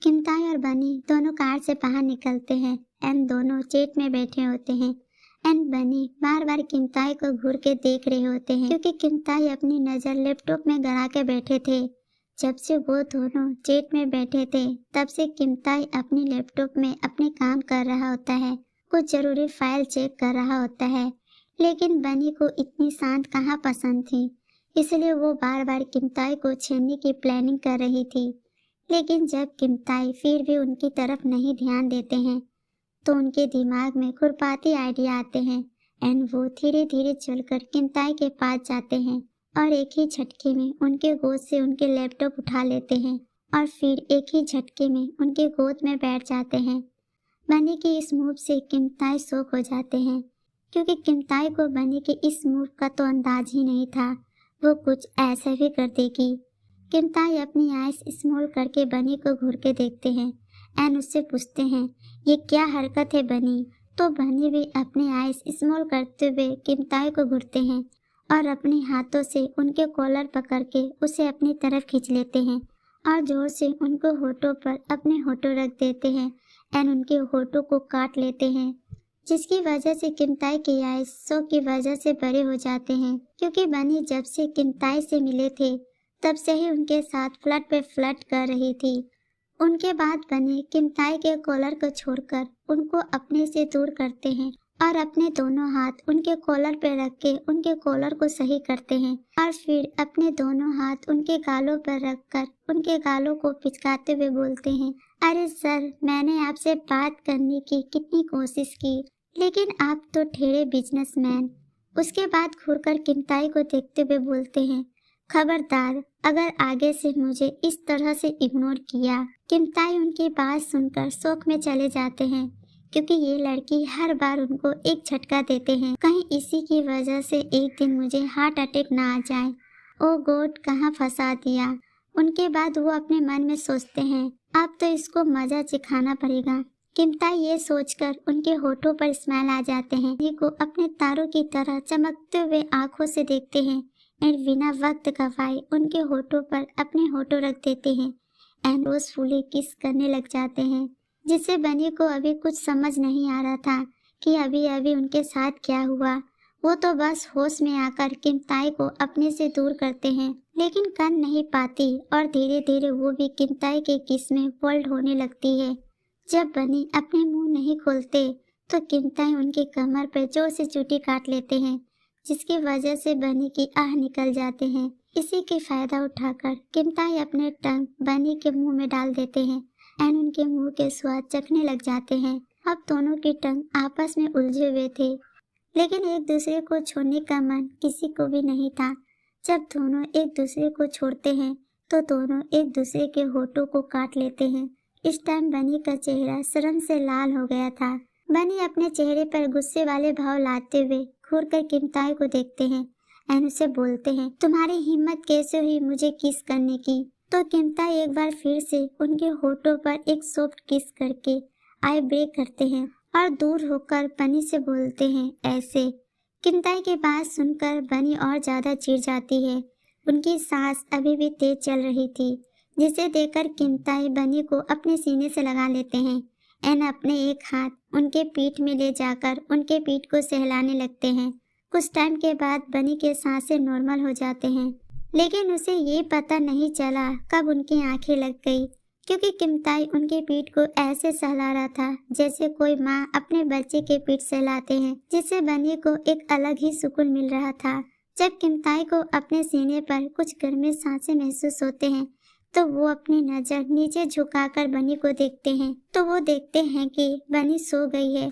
किमताई और बनी दोनों कार से बाहर निकलते हैं एंड दोनों जेट में बैठे होते हैं एंड बनी बार बार किमताई को घूर के देख रहे होते हैं क्योंकि किमताई अपनी नजर लैपटॉप में गड़ा के बैठे थे। जब से वो दोनों जेट में बैठे थे तब से किमताई अपनी लैपटॉप में अपने काम कर रहा होता है, कुछ जरूरी फाइल चेक कर रहा होता है। लेकिन बनी को इतनी शांत कहाँ पसंद थी, इसलिए वो बार बार किमताई को छेड़ने की प्लानिंग कर रही थी। लेकिन जब किमताई फिर भी उनकी तरफ नहीं ध्यान देते हैं तो उनके दिमाग में खुरपाती आइडिया आते हैं एंड वो धीरे धीरे चलकर किमताई के पास जाते हैं और एक ही झटके में उनके गोद से उनके लैपटॉप उठा लेते हैं और फिर एक ही झटके में उनके गोद में बैठ जाते हैं। बनी के इस मूव से किमताई शॉक हो जाते हैं क्योंकि किमताई को बनी के इस मूव का तो अंदाज ही नहीं था वो कुछ ऐसा भी कर देगी। किमताई अपनी आइज स्मॉल करके बनी को घूर के देखते हैं एंड उससे पूछते हैं ये क्या हरकत है बनी। तो बनी भी अपनी आइज स्मॉल करते हुए किमताई को घूरते हैं और अपने हाथों से उनके कॉलर पकड़ के उसे अपनी तरफ खींच लेते हैं और जोर से उनको होठों पर अपने होठों रख देते हैं एंड उनके होठों को काट लेते हैं, जिसकी वजह से किमताई के आइज शॉक की वजह से बड़े हो जाते हैं क्योंकि बनी जब से किमताई से मिले थे तब से ही उनके साथ फ्लर्ट पे फ्लर्ट कर रही थी। उनके बाद बनी किमताई के कॉलर को छोड़कर उनको अपने से दूर करते हैं और अपने दोनों हाथ उनके कॉलर पे रख के उनके कॉलर को सही करते हैं और फिर अपने दोनों हाथ उनके गालों पर रखकर उनके गालों को पिचकाते हुए बोलते हैं, अरे सर, मैंने आपसे बात करने की कितनी कोशिश की लेकिन आप तो ठेरे बिजनेसमैन। उसके बाद घूरकर किमताई को देखते हुए बोलते हैं, खबरदार अगर आगे से मुझे इस तरह से इग्नोर किया। किमताई उनकी बात सुनकर शौक में चले जाते हैं क्योंकि ये लड़की हर बार उनको एक झटका देते हैं, कहीं इसी की वजह से एक दिन मुझे हार्ट अटैक ना आ जाए। ओ गॉड, कहाँ फंसा दिया। उनके बाद वो अपने मन में सोचते हैं अब तो इसको मजा चिखाना पड़ेगा। किमताई ये सोचकर उनके होठों पर स्माइल आ जाते हैं, को अपने तारों की तरह चमकते हुए आंखों से देखते हैं एंड बिना वक्त गवाए उनके होठों पर अपने होठों रख देते हैं एंड रोजफुली किस करने लग जाते हैं, जिससे बनी को अभी कुछ समझ नहीं आ रहा था कि अभी अभी उनके साथ क्या हुआ। वो तो बस होश में आकर किमताई को अपने से दूर करते हैं लेकिन कर नहीं पाती और धीरे धीरे वो भी किमताई के किस में फोल्ड होने लगती है। जब बनी अपने मुंह नहीं खोलते तो किमताई उनकी कमर पर जोर से चूटी काट लेते हैं, जिसकी वजह से बनी की आह निकल जाते हैं। इसी की फायदा उठाकर किमताई अपने टंग बनी के मुंह में डाल देते हैं एंड उनके मुंह के स्वाद चखने लग जाते हैं। अब दोनों की टंग आपस में उलझे हुए थे लेकिन एक दूसरे को छोड़ने का मन किसी को भी नहीं था। जब दोनों एक दूसरे को छोड़ते हैं तो दोनों एक दूसरे के होठों को काट लेते हैं। इस टाइम बनी का चेहरा शर्म से लाल हो गया था। बनी अपने चेहरे पर गुस्से वाले भाव लाते हुए घूर कर किमताई को देखते हैं एंड उसे बोलते हैं, तुम्हारी हिम्मत कैसे हुई मुझे किस करने की। तो किमताई एक बार फिर से उनके होठों पर एक सॉफ्ट किस करके आई ब्रेक करते हैं और दूर होकर बनी से बोलते हैं ऐसे। किमताई की बात सुनकर बनी और ज्यादा चिढ़ जाती है। उनकी सांस अभी भी तेज चल रही थी, जिसे देखकर किमताई बनी को अपने सीने से लगा लेते हैं एंड अपने एक हाथ उनके पीठ में ले जाकर उनके पीठ को सहलाने लगते हैं। कुछ टाइम के बाद बनी के सांसें नॉर्मल हो जाते हैं लेकिन उसे ये पता नहीं चला कब उनकी आंखें लग गई क्योंकि किमताई उनके पीठ को ऐसे सहला रहा था जैसे कोई माँ अपने बच्चे के पीठ सहलाते हैं, जिससे बनी को एक अलग ही सुकून मिल रहा था। जब किमताई को अपने सीने पर कुछ गर्म सांसें महसूस होते हैं तो वो अपनी नजर नीचे झुकाकर बनी को देखते हैं तो वो देखते हैं कि बनी सो गई है।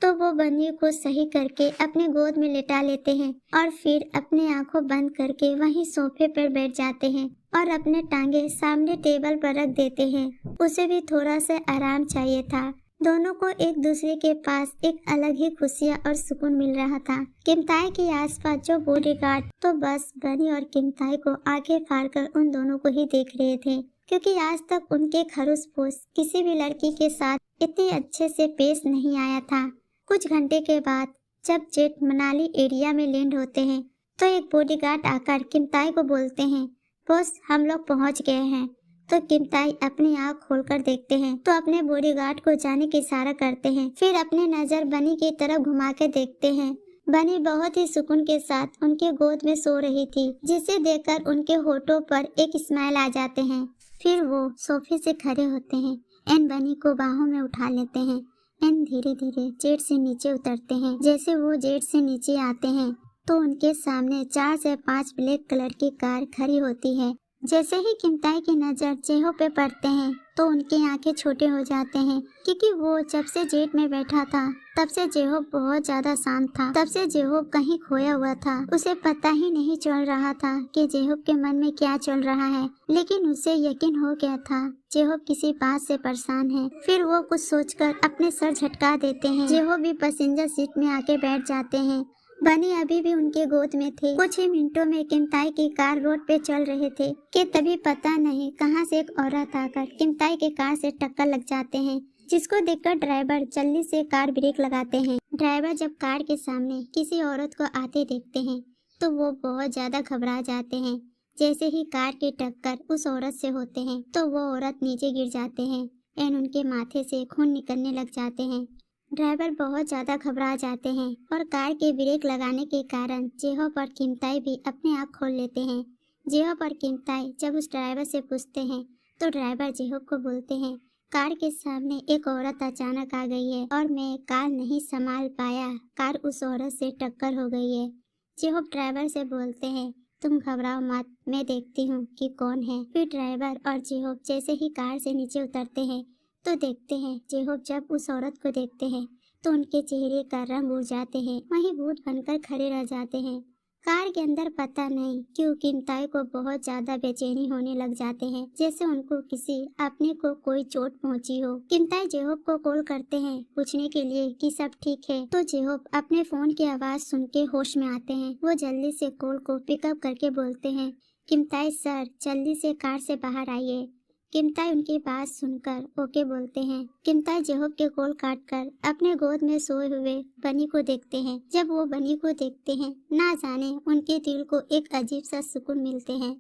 तो वो बनी को सही करके अपने गोद में लेटा लेते हैं और फिर अपनी आंखों बंद करके वहीं सोफे पर बैठ जाते हैं और अपने टांगे सामने टेबल पर रख देते हैं। उसे भी थोड़ा सा आराम चाहिए था। दोनों को एक दूसरे के पास एक अलग ही खुशियाँ और सुकून मिल रहा था। किमताई के आसपास जो बॉडीगार्ड तो बस बनी और किमताई को आंखें फाड़कर उन दोनों को ही देख रहे थे क्योंकि आज तक उनके खरूस पोस किसी भी लड़की के साथ इतने अच्छे से पेश नहीं आया था। कुछ घंटे के बाद जब जेट मनाली एरिया में लैंड होते हैं तो एक बॉडीगार्ड आकर किमताई को बोलते हैं, बॉस हम लोग पहुंच गए हैं। तो किमताई अपनी आँख खोलकर देखते हैं तो अपने बॉडीगार्ड को जाने का इशारा करते हैं। फिर अपनी नजर बनी की तरफ घुमा के देखते हैं। बनी बहुत ही सुकून के साथ उनके गोद में सो रही थी, जिसे देखकर उनके होठों पर एक स्माइल आ जाते हैं। फिर वो सोफे से खड़े होते हैं एंड बनी को बाहों में उठा लेते हैं एंड धीरे धीरे जेट से नीचे उतरते हैं। जैसे वो जेट से नीचे आते हैं तो उनके सामने 4 से 5 ब्लैक कलर की कार खड़ी होती है। जैसे ही किमताई की नजर जेहो पे पड़ते हैं तो उनकी आंखें छोटे हो जाते हैं, क्योंकि वो जब से जेट में बैठा था तब से जेहो बहुत ज्यादा शांत था। तब से जेहो कहीं खोया हुआ था। उसे पता ही नहीं चल रहा था कि जेहो के मन में क्या चल रहा है, लेकिन उसे यकीन हो गया था जेहो किसी बात से परेशान है। फिर वो कुछ सोचकर अपने सर झटका देते हैं। जेहो भी पैसेंजर सीट में आके बैठ जाते हैं। बनी अभी भी उनके गोद में थे। कुछ ही मिनटों में किमताई की कार रोड पे चल रहे थे कि तभी पता नहीं कहां से एक औरत आकर किमताई के कार से टक्कर लग जाते हैं, जिसको देखकर ड्राइवर जल्दी से कार ब्रेक लगाते हैं। ड्राइवर जब कार के सामने किसी औरत को आते देखते हैं तो वो बहुत ज्यादा घबरा जाते हैं। जैसे ही कार की टक्कर उस औरत से होते हैं तो वो औरत नीचे गिर जाते हैं एंड उनके माथे से खून निकलने लग जाते हैं। ड्राइवर बहुत ज्यादा घबरा जाते हैं और कार के ब्रेक लगाने के कारण जेहो और किमताई भी अपने आप खोल लेते हैं। जेहो और किमताई जब उस ड्राइवर से पूछते हैं तो ड्राइवर जेहो को बोलते हैं, कार के सामने एक औरत अचानक आ गई है और मैं कार नहीं संभाल पाया, कार उस औरत से टक्कर हो गई है। जेहो ड्राइवर से बोलते हैं, तुम घबराओ मत, मैं देखती हूँ कि कौन है। फिर ड्राइवर और जेहो जैसे ही कार से नीचे उतरते हैं तो देखते हैं जेहो जब उस औरत को देखते हैं तो उनके चेहरे का रंग उड़ जाते हैं, वहीं भूत बनकर खड़े रह जाते हैं। कार के अंदर पता नहीं क्यों किमताई को बहुत ज्यादा बेचैनी होने लग जाते हैं, जैसे उनको किसी अपने को कोई चोट पहुंची हो। किमताई जेहोब को कॉल करते हैं पूछने के लिए कि सब ठीक है, तो जेहोब अपने फोन की आवाज सुन के होश में आते हैं। वो जल्दी से कॉल को पिकअप करके बोलते हैं, किमताई सर जल्दी से कार से बाहर आइए। किमताई उनकी बात सुनकर ओके बोलते हैं। किमताई जेहोब के कॉल काटकर अपने गोद में सोए हुए बनी को देखते हैं। जब वो बनी को देखते हैं ना जाने उनके दिल को एक अजीब सा सुकून मिलते हैं।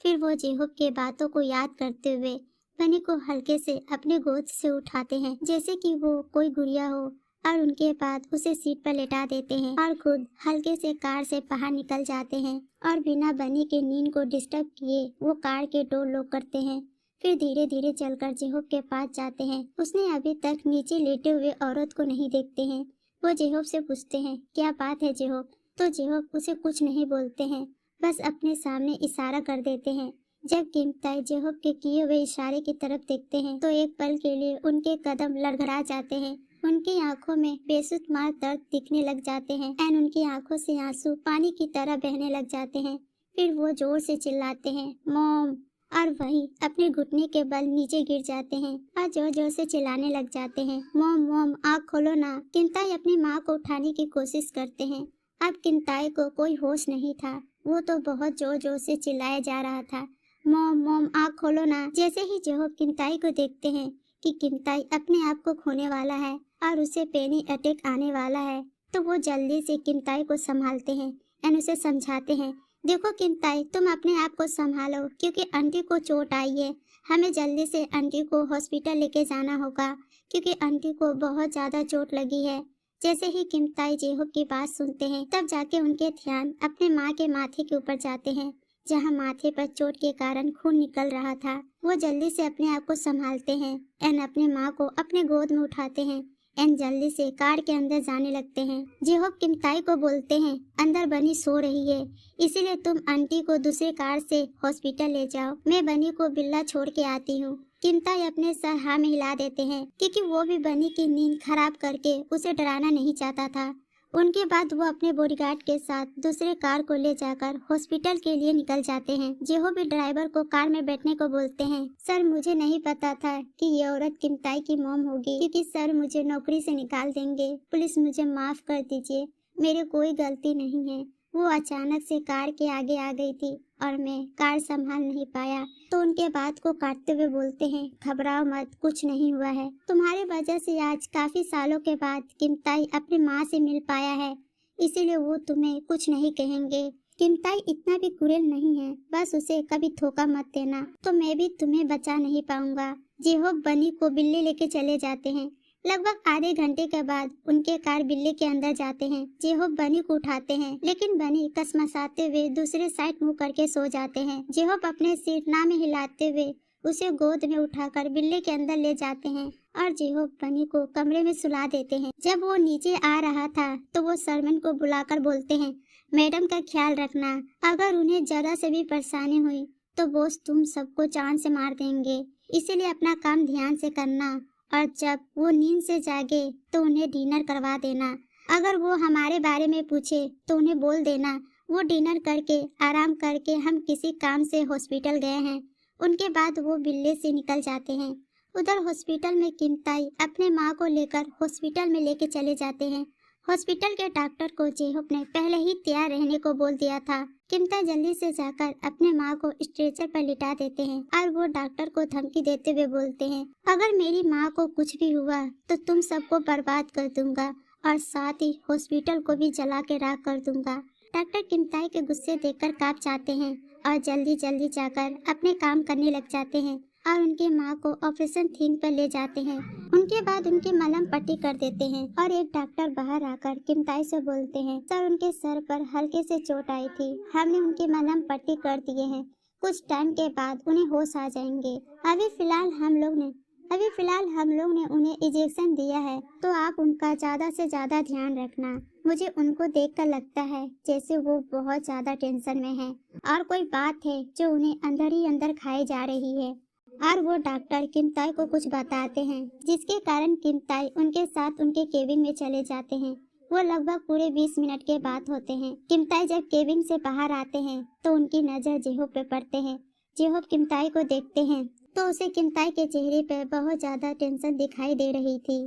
फिर वो जेहोब के बातों को याद करते हुए बनी को हल्के से अपने गोद से उठाते हैं, जैसे कि वो कोई गुड़िया हो, और उनके बाद उसे सीट पर लेटा देते हैं और खुद हल्के से कार से बाहर निकल जाते हैं और बिना बनी के नींद को डिस्टर्ब किए वो कार के डोर लॉक करते हैं। फिर धीरे धीरे चलकर जेहोब के पास जाते हैं। उसने अभी तक नीचे लेटे हुए औरत को नहीं देखते हैं। वो जेहोब से पूछते हैं, क्या बात है जेहोब? तो जेहोब उसे कुछ नहीं बोलते हैं, बस अपने सामने इशारा कर देते हैं। जब किमताई जेहोब के किए हुए इशारे की तरफ देखते हैं तो एक पल के लिए उनके कदम लड़खड़ा जाते हैं। उनकी आंखों में बेसुमार दर्द दिखने लग जाते हैं एंड उनकी आंखों से आंसू पानी की तरह बहने लग जाते हैं। फिर वो जोर से चिल्लाते हैं, मॉम, और वहीं अपने घुटने के बल नीचे गिर जाते हैं और जोर जोर से चिल्लाने लग जाते हैं, मॉम मॉम आँख खोलो ना। किमताई अपनी माँ को उठाने की कोशिश करते हैं। अब किमताई को कोई होश नहीं था, वो तो बहुत जोर जोर से चिल्लाया जा रहा था, मॉम मॉम आँख खोलो ना। जैसे ही जेहोब किमताई को देखते हैं कि किमताई अपने आप को खोने वाला है और उसे पैनिक अटैक आने वाला है, तो वो जल्दी से किमताई को संभालते हैं एंड उसे समझाते हैं, देखो किमताई तुम अपने आप को संभालो, क्योंकि आंटी को चोट आई है, हमें जल्दी से आंटी को हॉस्पिटल लेके जाना होगा, क्योंकि आंटी को बहुत ज्यादा चोट लगी है। जैसे ही किमताई जेहोब की बात सुनते हैं तब जाके उनके ध्यान अपने माँ के माथे के ऊपर जाते हैं, जहाँ माथे पर चोट के कारण खून निकल रहा था। वो जल्दी से अपने आप को संभालते हैं एंड अपने माँ को अपने गोद में उठाते हैं एंड जल्दी से कार के अंदर जाने लगते हैं। जेहोब किमताई को बोलते हैं, अंदर बनी सो रही है, इसीलिए तुम आंटी को दूसरे कार से हॉस्पिटल ले जाओ, मैं बनी को बिल्ला छोड़ के आती हूँ। किमताई अपने सर हाँ में हिला देते हैं, क्योंकि वो भी बनी की नींद खराब करके उसे डराना नहीं चाहता था। उनके बाद वो अपने बॉडीगार्ड के साथ दूसरे कार को ले जाकर हॉस्पिटल के लिए निकल जाते हैं। जेहो भी ड्राइवर को कार में बैठने को बोलते हैं, सर मुझे नहीं पता था कि ये औरत किमताई की मॉम होगी, क्योंकि सर मुझे नौकरी से निकाल देंगे, प्लीज मुझे माफ कर दीजिए, मेरी कोई गलती नहीं है। वो अचानक से कार के आगे आ गई थी और मैं कार संभाल नहीं पाया। तो उनके बात को काटते हुए बोलते हैं, घबराओ मत, कुछ नहीं हुआ है, तुम्हारे वजह से आज काफी सालों के बाद किमताई अपनी माँ से मिल पाया है, इसीलिए वो तुम्हें कुछ नहीं कहेंगे, किमताई इतना भी क्रूएल नहीं है, बस उसे कभी धोखा मत देना, तो मैं भी तुम्हें बचा नहीं पाऊंगा। जेहोब बनी को बिल्ली लेके चले जाते हैं। लगभग आधे घंटे के बाद उनके कार बिल्ली के अंदर जाते हैं। जेहोब बनी को उठाते हैं, लेकिन बनी कसमसाते हुए दूसरे साइड मुंह करके सो जाते हैं। जेहोब अपने सिर ना में हिलाते हुए उसे गोद में उठाकर बिल्ली के अंदर ले जाते हैं और जेहोब बनी को कमरे में सुला देते हैं। जब वो नीचे आ रहा था तो वो सरमन को बुलाकर बोलते हैं, मैडम का ख्याल रखना, अगर उन्हें जरा से भी परेशानी हुई तो बॉस तुम सबको जान से मार देंगे, इसीलिए अपना काम ध्यान से करना और जब वो नींद से जागे तो उन्हें डिनर करवा देना। अगर वो हमारे बारे में पूछे तो उन्हें बोल देना वो डिनर करके आराम करके हम किसी काम से हॉस्पिटल गए हैं। उनके बाद वो बिल्ली से निकल जाते हैं। उधर हॉस्पिटल में किमताई अपने माँ को लेकर हॉस्पिटल में लेके चले जाते हैं। हॉस्पिटल के डॉक्टर को जेहोब ने पहले ही तैयार रहने को बोल दिया था। किमताई जल्दी से जाकर अपने माँ को स्ट्रेचर पर लिटा देते हैं और वो डॉक्टर को धमकी देते हुए बोलते हैं, अगर मेरी माँ को कुछ भी हुआ तो तुम सबको बर्बाद कर दूंगा और साथ ही हॉस्पिटल को भी जला के राख कर दूंगा। डॉक्टर किमताई के गुस्से देखकर कांप जाते हैं और जल्दी जल्दी जाकर अपने काम करने लग जाते हैं और उनके माँ को ऑपरेशन थिएटर पर ले जाते हैं। उनके बाद उनकी मलहम पट्टी कर देते हैं और एक डॉक्टर बाहर आकर किमताई से बोलते हैं, सर उनके सर पर हल्के से चोट आई थी, हमने उनकी मलहम पट्टी कर दिए हैं, कुछ टाइम के बाद उन्हें होश आ जाएंगे। अभी फिलहाल हम लोग ने उन्हें इंजेक्शन दिया है, तो आप उनका ज्यादा से ज्यादा ध्यान रखना। मुझे उनको देखकर लगता है जैसे वो बहुत ज्यादा टेंशन में है और कोई बात है जो उन्हें अंदर ही अंदर खाई जा रही है। और वो डॉक्टर किमताई को कुछ बताते हैं जिसके कारण किमताई उनके साथ उनके केबिन में चले जाते हैं। वो लगभग पूरे 20 मिनट के बाद होते हैं। किमताई जब केबिन से बाहर आते हैं तो उनकी नजर जेहोब पे पड़ते हैं। जेहोब किमताई को देखते हैं तो उसे किमताई के चेहरे पर बहुत ज्यादा टेंशन दिखाई दे रही थी।